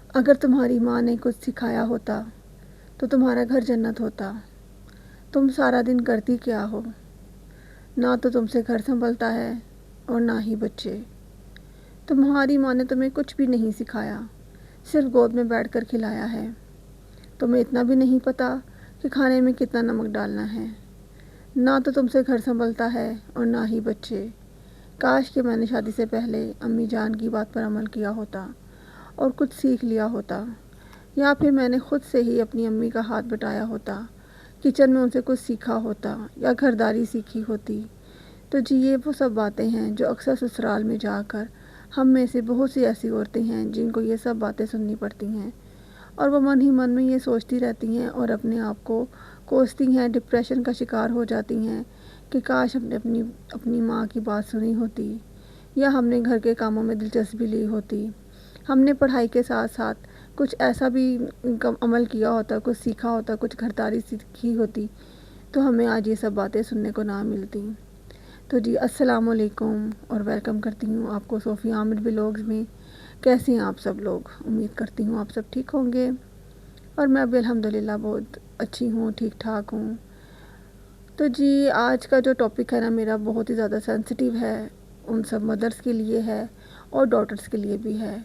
اگر تمہاری ماں نے کچھ سکھایا ہوتا تو تمہارا گھر جنت ہوتا۔ تم سارا دن کرتی کیا ہو؟ نہ تو تم سے گھر سنبھلتا ہے اور نہ ہی بچے۔ تمہاری ماں نے تمہیں کچھ بھی نہیں سکھایا، صرف گود میں بیٹھ کر کھلایا ہے۔ تمہیں اتنا بھی نہیں پتہ کہ کھانے میں کتنا نمک ڈالنا ہے۔ نہ تو تم سے گھر سنبھلتا ہے اور نہ ہی بچے۔ کاش کہ میں نے شادی سے پہلے امی جان کی بات پر عمل کیا ہوتا اور کچھ سیکھ لیا ہوتا، یا پھر میں نے خود سے ہی اپنی امی کا ہاتھ بٹایا ہوتا، کچن میں ان سے کچھ سیکھا ہوتا یا گھرداری سیکھی ہوتی۔ تو جی یہ وہ سب باتیں ہیں جو اکثر سسرال میں جا کر ہم میں سے بہت سی ایسی عورتیں ہیں جن کو یہ سب باتیں سننی پڑتی ہیں، اور وہ من ہی من میں یہ سوچتی رہتی ہیں اور اپنے آپ کو کوستی ہیں، ڈپریشن کا شکار ہو جاتی ہیں کہ کاش ہم نے اپنی ماں کی بات سنی ہوتی، یا ہم نے گھر کے کاموں میں دلچسپی لی ہوتی، ہم نے پڑھائی کے ساتھ ساتھ کچھ ایسا بھی عمل کیا ہوتا، کچھ سیکھا ہوتا، کچھ گھرداری سیکھی ہوتی، تو ہمیں آج یہ سب باتیں سننے کو نہ ملتی۔ تو جی السلام علیکم اور ویلکم کرتی ہوں آپ کو صوفیہ عامر ولاگز میں۔ کیسے ہیں آپ سب لوگ؟ امید کرتی ہوں آپ سب ٹھیک ہوں گے، اور میں ابھی الحمدللہ بہت اچھی ہوں، ٹھیک ٹھاک ہوں۔ تو جی آج کا جو ٹاپک ہے نا میرا بہت ہی زیادہ سینسٹیو ہے، ان سب مدرس کے لیے ہے اور ڈاٹرز کے لیے بھی ہے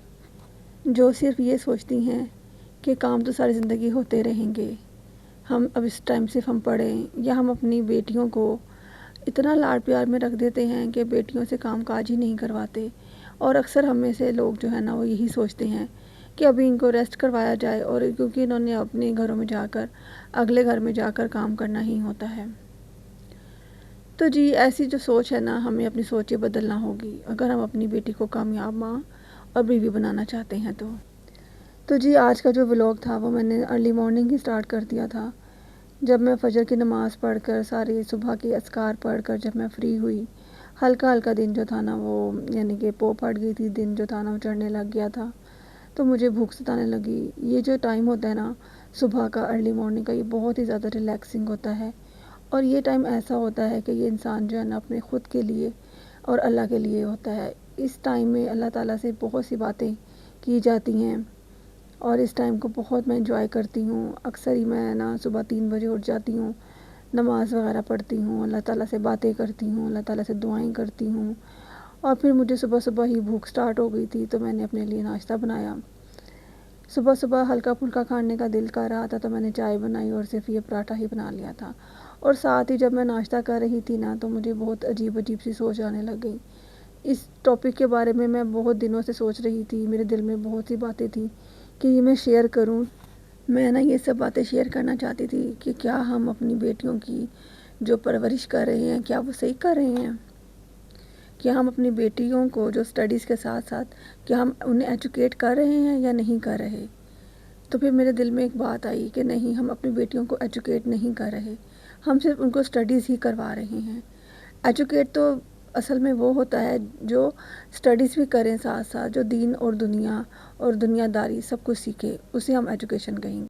جو صرف یہ سوچتی ہیں کہ کام تو ساری زندگی ہوتے رہیں گے، ہم اب اس ٹائم صرف ہم پڑھیں، یا ہم اپنی بیٹیوں کو اتنا لاڈ پیار میں رکھ دیتے ہیں کہ بیٹیوں سے کام کاج ہی نہیں کرواتے، اور اکثر ہم میں سے لوگ جو ہے نا وہ یہی سوچتے ہیں کہ ابھی ان کو ریسٹ کروایا جائے، اور کیونکہ انہوں نے اپنے گھروں میں جا کر اگلے گھر میں جا کر کام کرنا ہی ہوتا ہے۔ تو جی ایسی جو سوچ ہے نا، ہمیں اپنی سوچیں بدلنا ہوگی اگر ہم اپنی بیٹی کو کامیاب ماں اور بیوی بنانا چاہتے ہیں تو جی آج کا جو ولاگ تھا وہ میں نے ارلی مارننگ ہی سٹارٹ کر دیا تھا، جب میں فجر کی نماز پڑھ کر ساری صبح کے اذکار پڑھ کر جب میں فری ہوئی، ہلکا ہلکا دن جو تھا نا وہ یعنی کہ پو پھٹ گئی تھی، دن جو تھا نا وہ چڑھنے لگ گیا تھا، تو مجھے بھوک ستانے لگی۔ یہ جو ٹائم ہوتا ہے نا صبح کا، ارلی مارننگ کا، یہ بہت ہی زیادہ ریلیکسنگ ہوتا ہے، اور یہ ٹائم ایسا ہوتا ہے کہ یہ انسان جو ہے نا اپنے خود کے لیے اور اللہ کے لیے ہوتا ہے۔ اس ٹائم میں اللہ تعالیٰ سے بہت سی باتیں کی جاتی ہیں، اور اس ٹائم کو بہت میں انجوائے کرتی ہوں۔ اکثر ہی میں نا صبح 3 بجے اٹھ جاتی ہوں، نماز وغیرہ پڑھتی ہوں، اللہ تعالیٰ سے باتیں کرتی ہوں، اللہ تعالیٰ سے دعائیں کرتی ہوں، اور پھر مجھے صبح صبح ہی بھوک سٹارٹ ہو گئی تھی، تو میں نے اپنے لیے ناشتہ بنایا۔ صبح صبح ہلکا پھلکا کھانے کا دل کر رہا تھا تو میں نے چائے بنائی اور صرف یہ پراٹھا ہی بنا لیا تھا، اور ساتھ ہی جب میں ناشتہ کر رہی تھی نا تو مجھے بہت عجیب عجیب سی سوچ آنے لگ گئی۔ اس ٹاپک کے بارے میں بہت دنوں سے سوچ رہی تھی، میرے دل میں بہت سی باتیں تھیں کہ یہ میں شیئر کروں۔ میں نا یہ سب باتیں شیئر کرنا چاہتی تھی کہ کیا ہم اپنی بیٹیوں کی جو پرورش کر رہے ہیں کیا وہ صحیح کر رہے ہیں؟ کیا ہم اپنی بیٹیوں کو جو سٹڈیز کے ساتھ ساتھ کیا ہم انہیں ایجوکیٹ کر رہے ہیں یا نہیں کر رہے؟ تو پھر میرے دل میں ایک بات آئی کہ نہیں، ہم اپنی بیٹیوں کو ایجوکیٹ نہیں کر رہے، ہم صرف ان کو سٹڈیز ہی کروا رہے ہیں۔ ایجوکیٹ تو اصل میں وہ ہوتا ہے جو سٹڈیز بھی کریں ساتھ ساتھ، جو دین اور دنیا اور دنیا داری سب کچھ سیکھے، اسے ہم ایجوکیشن کہیں گے۔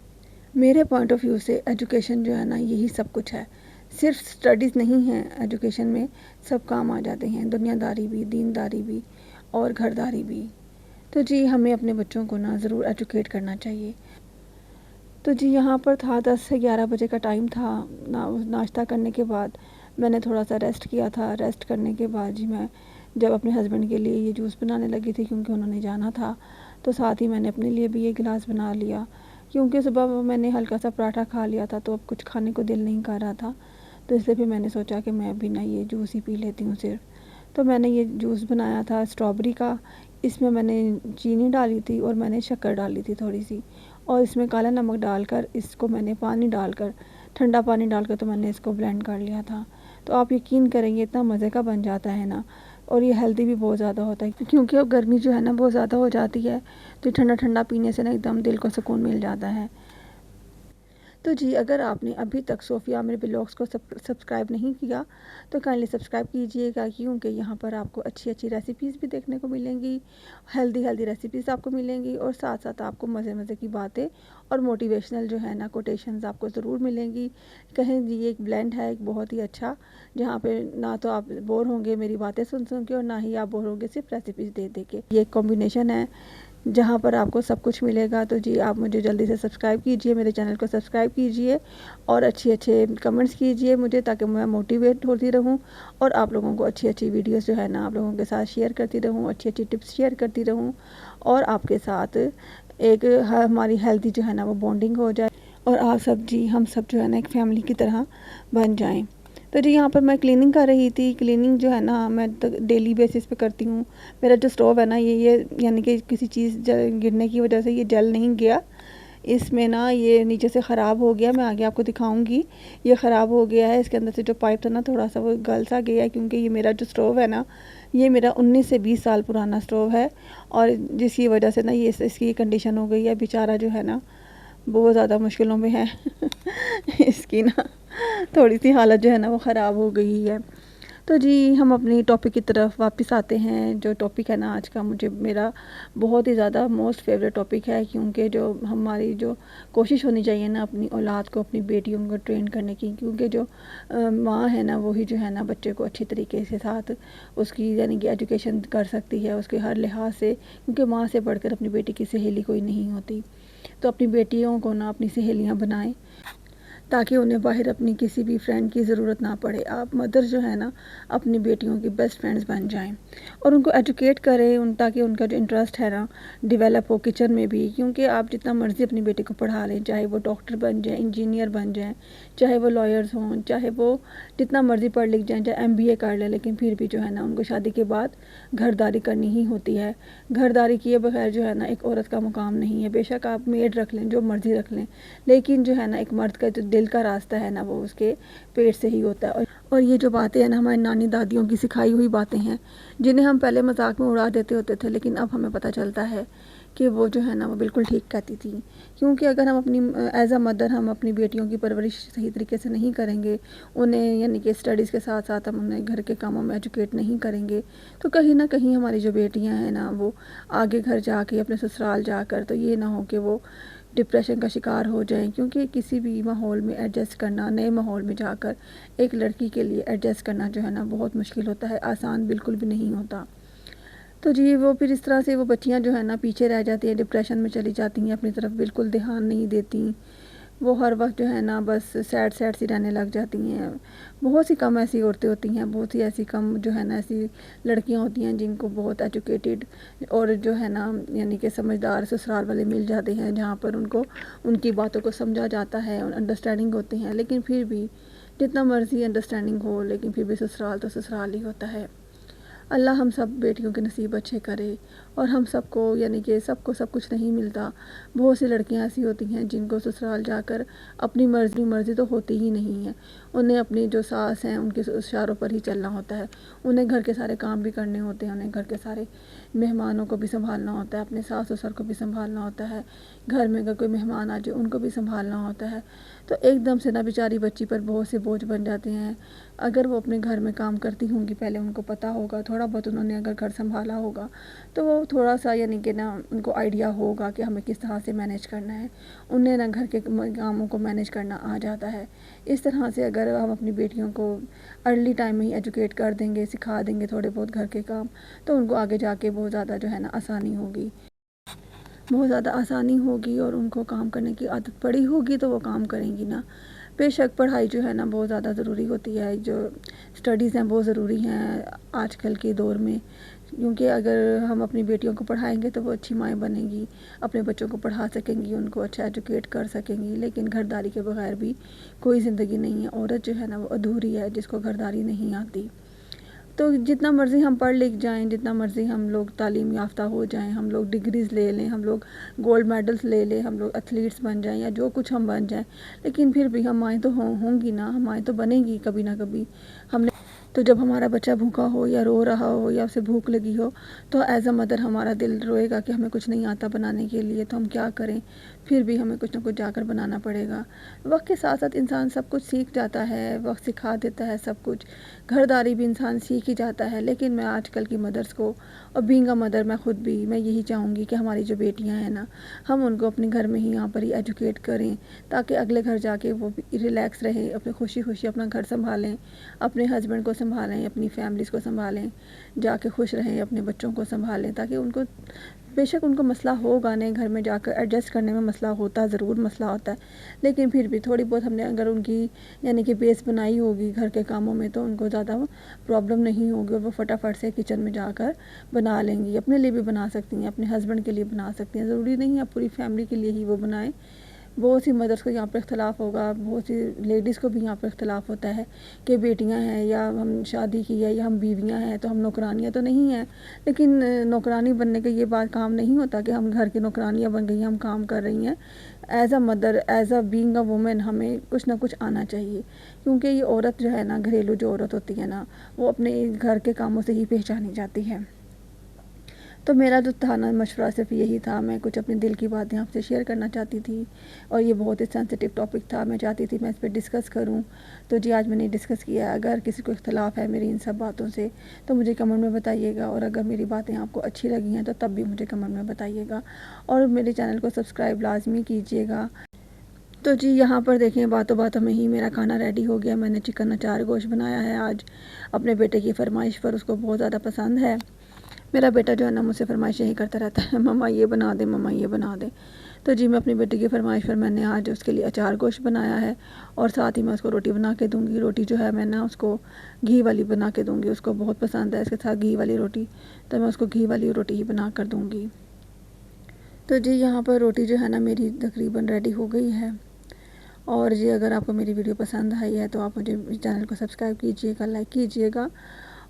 میرے پوائنٹ آف ویو سے ایجوکیشن جو ہے نا یہی سب کچھ ہے، صرف سٹڈیز نہیں ہیں، ایجوکیشن میں سب کام آ جاتے ہیں، دنیا داری بھی، دین داری بھی اور گھرداری بھی۔ تو جی ہمیں اپنے بچوں کو نا ضرور ایجوکیٹ کرنا چاہیے۔ تو جی یہاں پر تھا 10 سے 11 بجے کا ٹائم تھا، ناشتہ کرنے کے بعد میں نے تھوڑا سا ریسٹ کیا تھا۔ ریسٹ کرنے کے بعد جی میں جب اپنے ہسبینڈ کے لیے یہ جوس بنانے لگی تھی کیونکہ انہوں نے جانا تھا، تو ساتھ ہی میں نے اپنے لیے بھی یہ گلاس بنا لیا، کیونکہ صبح میں نے ہلکا سا پراٹھا کھا لیا تھا تو اب کچھ کھانے کو دل نہیں کر رہا تھا، تو اس لیے پھر میں نے سوچا کہ میں ابھی نا یہ جوس ہی پی لیتی ہوں صرف۔ تو میں نے یہ جوس بنایا تھا اسٹرابری کا، اس میں نے چینی ڈالی تھی اور میں نے شکر ڈالی تھی تھوڑی سی، اور اس میں کالا نمک ڈال کر اس کو میں نے پانی ڈال کر، ٹھنڈا پانی ڈال کر تو میں نے اس کو بلینڈ کر لیا تھا۔ تو آپ یقین کریں گے اتنا مزے کا بن جاتا ہے نا، اور یہ ہیلدی بھی بہت زیادہ ہوتا ہے، کیونکہ اب گرمی جو ہے نا بہت زیادہ ہو جاتی ہے، تو ٹھنڈا ٹھنڈا پینے سے نا ایک دم دل کو سکون مل جاتا ہے۔ تو جی اگر آپ نے ابھی تک صوفیہ عامر ولاگز کو سبسکرائب نہیں کیا تو کائنڈلی سبسکرائب کیجئے گا، کیونکہ یہاں پر آپ کو اچھی اچھی ریسیپیز بھی دیکھنے کو ملیں گی، ہیلدی ریسیپیز آپ کو ملیں گی، اور ساتھ ساتھ آپ کو مزے مزے کی باتیں اور موٹیویشنل جو ہے نا کوٹیشنز آپ کو ضرور ملیں گی۔ کہیں جی یہ ایک بلینڈ ہے، ایک بہت ہی اچھا، جہاں پہ نہ تو آپ بور ہوں گے میری باتیں سن کے، اور نہ ہی آپ بور ہوں گے صرف ریسیپیز دیکھ کے۔ یہ ایک کمبینیشن ہے جہاں پر آپ کو سب کچھ ملے گا. تو جی آپ مجھے جلدی سے سبسکرائب کیجئے, میرے چینل کو سبسکرائب کیجئے اور اچھے کمنٹس کیجئے مجھے, تاکہ میں موٹیویٹ ہوتی رہوں اور آپ لوگوں کو اچھی ویڈیوز جو ہے نا آپ لوگوں کے ساتھ شیئر کرتی رہوں, اچھی ٹپس شیئر کرتی رہوں, اور آپ کے ساتھ ایک ہماری ہیلتھی جو ہے نا وہ بانڈنگ ہو جائے, اور آپ سب جی ہم سب جو ہے نا ایک فیملی کی طرح بن جائیں. تو جی یہاں پر میں کلیننگ کر رہی تھی. کلیننگ جو ہے نا میں ڈیلی بیسس پہ کرتی ہوں. میرا جو اسٹوو ہے نا یہ یعنی کہ کسی چیز گرنے کی وجہ سے یہ جل نہیں گیا, اس میں نا یہ نیچے سے خراب ہو گیا. میں آگے آپ کو دکھاؤں گی, یہ خراب ہو گیا ہے. اس کے اندر سے جو پائپ تھا نا تھوڑا سا وہ گل سا گیا ہے, کیونکہ یہ میرا جو اسٹوو ہے نا یہ میرا 19 سے 20 سال پرانا اسٹوو ہے, اور جس کی وجہ سے نا یہ اس کی کنڈیشن ہو گئی ہے. بیچارہ جو ہے نا بہت زیادہ مشکلوں میں ہے اس کی نا تھوڑی سی حالت جو ہے نا وہ خراب ہو گئی ہے. تو جی ہم اپنی ٹاپک کی طرف واپس آتے ہیں. جو ٹاپک ہے نا آج کا میرا بہت ہی زیادہ موسٹ فیوریٹ ٹاپک ہے, کیونکہ جو ہماری جو کوشش ہونی چاہیے نا اپنی اولاد کو, اپنی بیٹیوں کو ٹرین کرنے کی, کیونکہ جو ماں ہے نا وہی جو ہے نا بچے کو اچھی طریقے سے ساتھ اس کی یعنی کہ ایجوکیشن کر سکتی ہے اس کے ہر لحاظ سے, کیونکہ ماں سے بڑھ کر اپنی بیٹی کی سہیلی کوئی نہیں ہوتی. تو اپنی بیٹیوں کو نا اپنی سہیلیاں بنائیں, تاکہ انہیں باہر اپنی کسی بھی فرینڈ کی ضرورت نہ پڑے. آپ مدر جو ہے نا اپنی بیٹیوں کی بیسٹ فرینڈز بن جائیں, اور ان کو ایجوکیٹ کریں تاکہ ان کا جو انٹرسٹ ہے نا ڈیولپ ہو کچن میں بھی. کیونکہ آپ جتنا مرضی اپنی بیٹی کو پڑھا لیں, چاہے وہ ڈاکٹر بن جائیں, انجینئر بن جائیں, چاہے وہ لائرز ہوں, چاہے وہ جتنا مرضی پڑھ لکھ جائیں, چاہے MBA کر لیں, لیکن پھر بھی جو ہے نا ان کو شادی کے بعد گھرداری کرنی ہی ہوتی ہے. گھرداری کیے بغیر جو ہے نا ایک عورت کا مقام نہیں ہے. بے شک آپ میڈ رکھ لیں, جو مرضی رکھ لیں, لیکن جو ہے نا ایک مرد کا جو دل کا راستہ ہے نا وہ اس کے پیٹ سے ہی ہوتا ہے. اور یہ جو باتیں ہیں نا ہماری نانی دادیوں کی سکھائی ہوئی باتیں ہیں, جنہیں ہم پہلے مذاق میں اڑا دیتے ہوتے تھے, لیکن اب ہمیں پتہ چلتا ہے کہ وہ جو ہے نا وہ بالکل ٹھیک کہتی تھی. کیونکہ اگر ہم اپنی ایز اے مدر ہم اپنی بیٹیوں کی پرورش صحیح طریقے سے نہیں کریں گے, انہیں یعنی کہ اسٹڈیز کے ساتھ ساتھ ہم انہیں گھر کے کاموں میں ایجوکیٹ نہیں کریں گے, تو کہیں نہ کہیں ہماری جو بیٹیاں ہیں نا وہ آگے گھر جا کے اپنے سسرال جا کر تو یہ نہ ہو کہ وہ ڈپریشن کا شکار ہو جائیں. کیونکہ کسی بھی ماحول میں ایڈجسٹ کرنا, نئے ماحول میں جا کر ایک لڑکی کے لیے ایڈجسٹ کرنا جو ہے نا بہت مشکل ہوتا ہے, آسان بالکل بھی نہیں ہوتا. تو جی وہ پھر اس طرح سے وہ بچیاں جو ہے نا پیچھے رہ جاتی ہیں, ڈپریشن میں چلی جاتی ہیں, اپنی طرف بالکل دھیان نہیں دیتی, وہ ہر وقت جو ہے نا بس سیڈ سی رہنے لگ جاتی ہیں. بہت سی کم ایسی عورتیں ہوتی ہیں, بہت سی ایسی کم جو ہے نا ایسی لڑکیاں ہوتی ہیں جن کو بہت ایجوکیٹڈ اور جو ہے نا یعنی کہ سمجھدار سسرال والے مل جاتے ہیں, جہاں پر ان کو ان کی باتوں کو سمجھا جاتا ہے, انڈرسٹینڈنگ ہوتے ہیں. لیکن پھر بھی جتنا مرضی انڈرسٹینڈنگ ہو, لیکن پھر بھی سسرال تو سسرال ہی ہوتا ہے. اللہ ہم سب بیٹیوں کے نصیب اچھے کرے, اور ہم سب کو یعنی کہ سب کو سب کچھ نہیں ملتا. بہت سی لڑکیاں ایسی ہوتی ہیں جن کو سسرال جا کر اپنی مرضی تو ہوتی ہی نہیں ہے. انہیں اپنی جو ساس ہیں ان کے اشاروں پر ہی چلنا ہوتا ہے, انہیں گھر کے سارے کام بھی کرنے ہوتے ہیں, انہیں گھر کے سارے مہمانوں کو بھی سنبھالنا ہوتا ہے, اپنے ساس سسر کو بھی سنبھالنا ہوتا ہے, گھر میں اگر کوئی مہمان آ جائے ان کو بھی سنبھالنا ہوتا ہے. تو ایک دم سے نا بیچاری بچی پر بہت سے بوجھ بن جاتے ہیں. اگر وہ اپنے گھر میں کام کرتی ہوں گی, پہلے ان کو پتہ ہوگا, تھوڑا بہت انہوں نے اگر گھر سنبھالا ہوگا, تو وہ تھوڑا سا یعنی کہ نا ان کو آئیڈیا ہوگا کہ ہمیں کس طرح سے مینیج کرنا ہے. انہیں نا گھر کے کاموں کو مینیج کرنا آ جاتا ہے. اس طرح سے اگر ہم اپنی بیٹیوں کو ارلی ٹائم میں ہی ایجوکیٹ کر دیں گے, سکھا دیں گے تھوڑے بہت گھر کے کام, تو ان کو آگے جا کے بہت زیادہ جو ہے نا آسانی ہوگی, بہت زیادہ آسانی ہوگی, اور ان کو کام کرنے کی عادت پڑی ہوگی تو وہ کام کریں گی نا. بے شک پڑھائی جو ہے نا بہت زیادہ ضروری ہوتی ہے, جو اسٹڈیز ہیں بہت ضروری ہیں آج کل کے دور میں. کیونکہ اگر ہم اپنی بیٹیوں کو پڑھائیں گے تو وہ اچھی مائیں بنیں گی, اپنے بچوں کو پڑھا سکیں گی, ان کو اچھا ایجوکیٹ کر سکیں گی. لیکن گھرداری کے بغیر بھی کوئی زندگی نہیں ہے. عورت جو ہے نا وہ ادھوری ہے جس کو گھرداری نہیں آتی. تو جتنا مرضی ہم پڑھ لکھ جائیں, جتنا مرضی ہم لوگ تعلیم یافتہ ہو جائیں, ہم لوگ ڈگریز لے لیں, ہم لوگ گولڈ میڈلز لے لیں, ہم لوگ ایتھلیٹس بن جائیں یا جو کچھ ہم بن جائیں, لیکن پھر بھی ہم مائیں تو ہوں گی نا, ہم مائیں تو بنیں گی کبھی نہ کبھی. ہم نے تو جب ہمارا بچہ بھوکا ہو یا رو رہا ہو یا اسے بھوک لگی ہو, تو ایز اے مدر ہمارا دل روئے گا کہ ہمیں کچھ نہیں آتا بنانے کے لیے, تو ہم کیا کریں, پھر بھی ہمیں کچھ نہ کچھ جا کر بنانا پڑے گا. وقت کے ساتھ ساتھ انسان سب کچھ سیکھ جاتا ہے, وقت سکھا دیتا ہے سب کچھ. گھرداری بھی انسان سیکھ ہی جاتا ہے. لیکن میں آج کل کی مدرس کو, اور بینگ اے مدر میں خود بھی, میں یہی چاہوں گی کہ ہماری جو بیٹیاں ہیں نا ہم ان کو اپنے گھر میں ہی یہاں پر ہی ایجوکیٹ کریں, تاکہ اگلے گھر جا کے وہ بھی ریلیکس رہیں, اپنے خوشی اپنا گھر سنبھالیں, اپنے ہسبینڈ کو سنبھالیں، اپنی فیملیز کو سنبھالیں، جا کے خوش رہیں، اپنے بچوں کو سنبھالیں، تاکہ ان کو بے شک ان کو مسئلہ ہوگا نہیں، گھر میں جا کر ایڈجسٹ کرنے میں مسئلہ ہوتا، ضرور مسئلہ ہوتا ہے، لیکن پھر بھی تھوڑی بہت ہم نے اگر ان کی یعنی کہ بیس بنائی ہوگی گھر کے کاموں میں، تو ان کو زیادہ پرابلم نہیں ہوگی، اور وہ فٹافٹ سے کچن میں جا کر بنا لیں گی. اپنے لیے بھی بنا سکتی ہیں، اپنے ہسبینڈ کے لیے بنا سکتی ہیں، ضروری نہیں ہے پوری فیملی کے لیے ہی وہ بنائیں. بہت سی مدرس کو یہاں پر اختلاف ہوگا، بہت سی لیڈیز کو بھی یہاں پر اختلاف ہوتا ہے کہ بیٹیاں ہیں یا ہم شادی کی ہے یا ہم بیویاں ہیں تو ہم نوکرانیاں تو نہیں ہیں. لیکن نوکرانی بننے کا یہ بات کام نہیں ہوتا کہ ہم گھر کی نوکرانیاں بن گئی ہیں، ہم کام کر رہی ہیں. As a mother, as a being a woman ہمیں کچھ نہ کچھ آنا چاہیے، کیونکہ یہ عورت جو ہے نا، گھریلو جو عورت ہوتی ہے نا، وہ اپنے گھر کے کاموں سے ہی پہچانی جاتی ہے. تو میرا جو تھا نا مشورہ صرف یہی تھا، میں کچھ اپنے دل کی باتیں آپ سے شیئر کرنا چاہتی تھی، اور یہ بہت ہی سینسٹیو ٹاپک تھا، میں چاہتی تھی میں اس پہ ڈسکس کروں. تو جی آج میں نے ڈسکس کیا. اگر کسی کو اختلاف ہے میری ان سب باتوں سے تو مجھے کمنٹ میں بتائیے گا، اور اگر میری باتیں آپ کو اچھی لگی ہیں تو تب بھی مجھے کمنٹ میں بتائیے گا، اور میرے چینل کو سبسکرائب لازمی کیجیے گا. تو جی یہاں پر دیکھیں باتوں باتوں میں ہی میرا کھانا ریڈی ہو گیا. میں نے چکن اچار گوشت بنایا ہے آج اپنے بیٹے کی فرمائش پر، اس کو بہت زیادہ پسند ہے. میرا بیٹا جو ہے نا مجھ سے فرمائش یہی کرتا رہتا ہے، مما یہ بنا دے، مما یہ بنا دے. تو جی میں اپنی بیٹی کی فرمائش پر میں نے آج اس کے لیے اچار گوشت بنایا ہے، اور ساتھ ہی میں اس کو روٹی بنا کے دوں گی. روٹی جو ہے میں نا اس کو گھی والی بنا کے دوں گی، اس کو بہت پسند ہے اس کے ساتھ گھی والی روٹی، تو میں اس کو گھی والی روٹی ہی بنا کر دوں گی. تو جی یہاں پر روٹی جو ہے نا میری تقریباً ریڈی ہو گئی ہے. اور جی اگر آپ کو میری ویڈیو پسند آئی ہے تو آپ مجھے چینل کو سبسکرائب کیجیے گا، لائک کیجیے گا.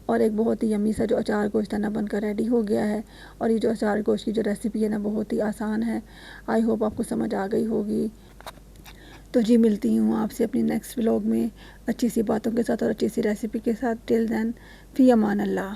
اور ایک بہت ہی یمی سا جو اچار گوشت ہے نا بن کر ریڈی ہو گیا ہے. اور یہ جو اچار گوشت کی جو ریسیپی ہے نا بہت ہی آسان ہے. آئی ہوپ آپ کو سمجھ آ گئی ہوگی. تو جی ملتی ہوں آپ سے اپنی نیکسٹ ولاگ میں اچھی سی باتوں کے ساتھ اور اچھی سی ریسیپی کے ساتھ. ٹل دین فی امان اللہ.